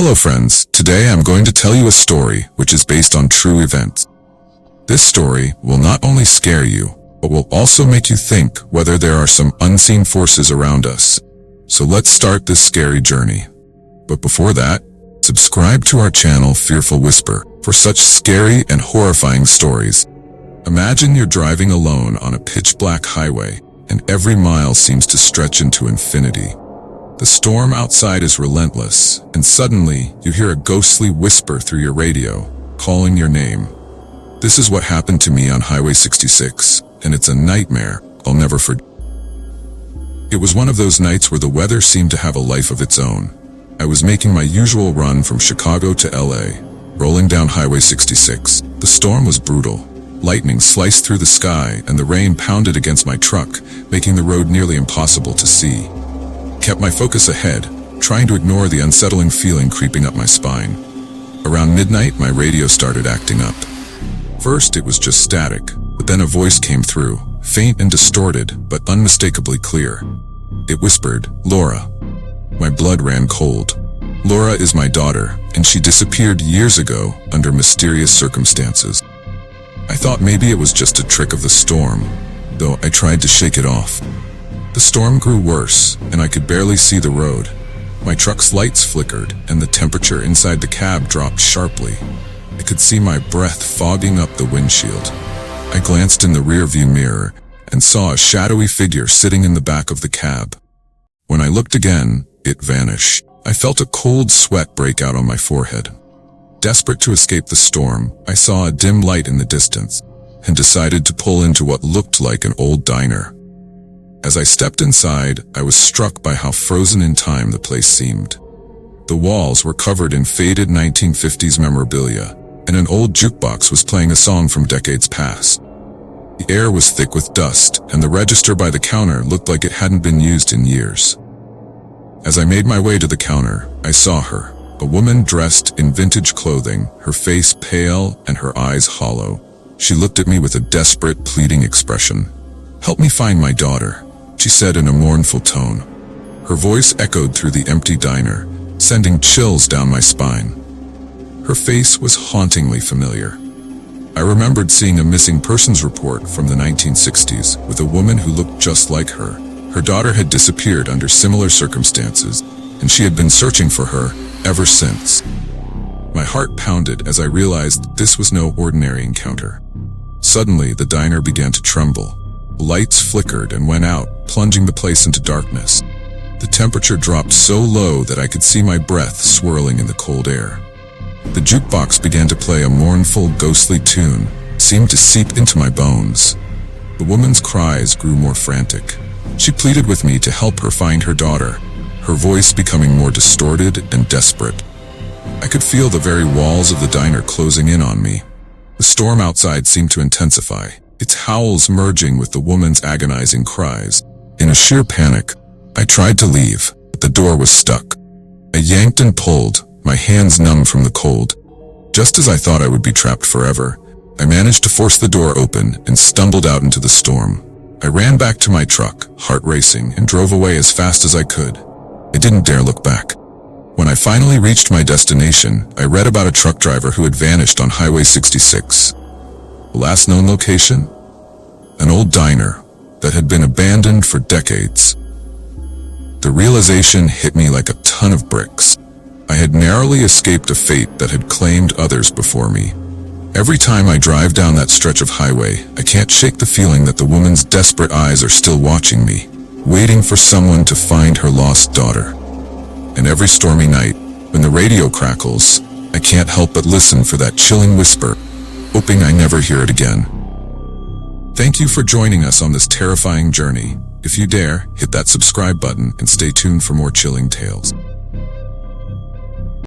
Hello friends, today I'm going to tell you a story which is based on true events. This story will not only scare you, but will also make you think whether there are some unseen forces around us. So let's start this scary journey. But before that, subscribe to our channel Fearful Whisper for such scary and horrifying stories. Imagine you're driving alone on a pitch-black highway, and every mile seems to stretch into infinity. The storm outside is relentless, and suddenly you hear a ghostly whisper through your radio, calling your name. This is what happened to me on Highway 66, and it's a nightmare I'll never forget. It was one of those nights where the weather seemed to have a life of its own. I was making my usual run from Chicago to LA, rolling down Highway 66. The storm was brutal. Lightning sliced through the sky, and the rain pounded against my truck, making the road nearly impossible to see. I kept my focus ahead, trying to ignore the unsettling feeling creeping up my spine. Around midnight, my radio started acting up. First, it was just static, but then a voice came through, faint and distorted, but unmistakably clear. It whispered, "Laura." My blood ran cold. Laura is my daughter, and she disappeared years ago under mysterious circumstances. I thought maybe it was just a trick of the storm, though I tried to shake it off. The storm grew worse, and I could barely see the road. My truck's lights flickered, and the temperature inside the cab dropped sharply. I could see my breath fogging up the windshield. I glanced in the rearview mirror and saw a shadowy figure sitting in the back of the cab. When I looked again, it vanished. I felt a cold sweat break out on my forehead. Desperate to escape the storm, I saw a dim light in the distance and decided to pull into what looked like an old diner. As I stepped inside, I was struck by how frozen in time the place seemed. The walls were covered in faded 1950s memorabilia, and an old jukebox was playing a song from decades past. The air was thick with dust, and the register by the counter looked like it hadn't been used in years. As I made my way to the counter, I saw her, a woman dressed in vintage clothing, her face pale and her eyes hollow. She looked at me with a desperate, pleading expression. "Help me find my daughter," she said in a mournful tone. Her voice echoed through the empty diner, sending chills down my spine. Her face was hauntingly familiar. I remembered seeing a missing persons report from the 1960s with a woman who looked just like her. Her daughter had disappeared under similar circumstances, and she had been searching for her ever since. My heart pounded as I realized this was no ordinary encounter. Suddenly, the diner began to tremble. Lights flickered and went out, plunging the place into darkness. The temperature dropped so low that I could see my breath swirling in the cold air. The jukebox began to play a mournful, ghostly tune, seemed to seep into my bones. The woman's cries grew more frantic. She pleaded with me to help her find her daughter, her voice becoming more distorted and desperate. I could feel the very walls of the diner closing in on me. The storm outside seemed to intensify, its howls merging with the woman's agonizing cries. In a sheer panic, I tried to leave, but the door was stuck. I yanked and pulled, my hands numb from the cold. Just as I thought I would be trapped forever, I managed to force the door open and stumbled out into the storm. I ran back to my truck, heart racing, and drove away as fast as I could. I didn't dare look back. When I finally reached my destination, I read about a truck driver who had vanished on Highway 66. The last known location? An old diner that had been abandoned for decades. The realization hit me like a ton of bricks. I had narrowly escaped a fate that had claimed others before me. Every time I drive down that stretch of highway, I can't shake the feeling that the woman's desperate eyes are still watching me, waiting for someone to find her lost daughter. And every stormy night, when the radio crackles, I can't help but listen for that chilling whisper, hoping I never hear it again. Thank you for joining us on this terrifying journey. If you dare, hit that subscribe button and stay tuned for more chilling tales.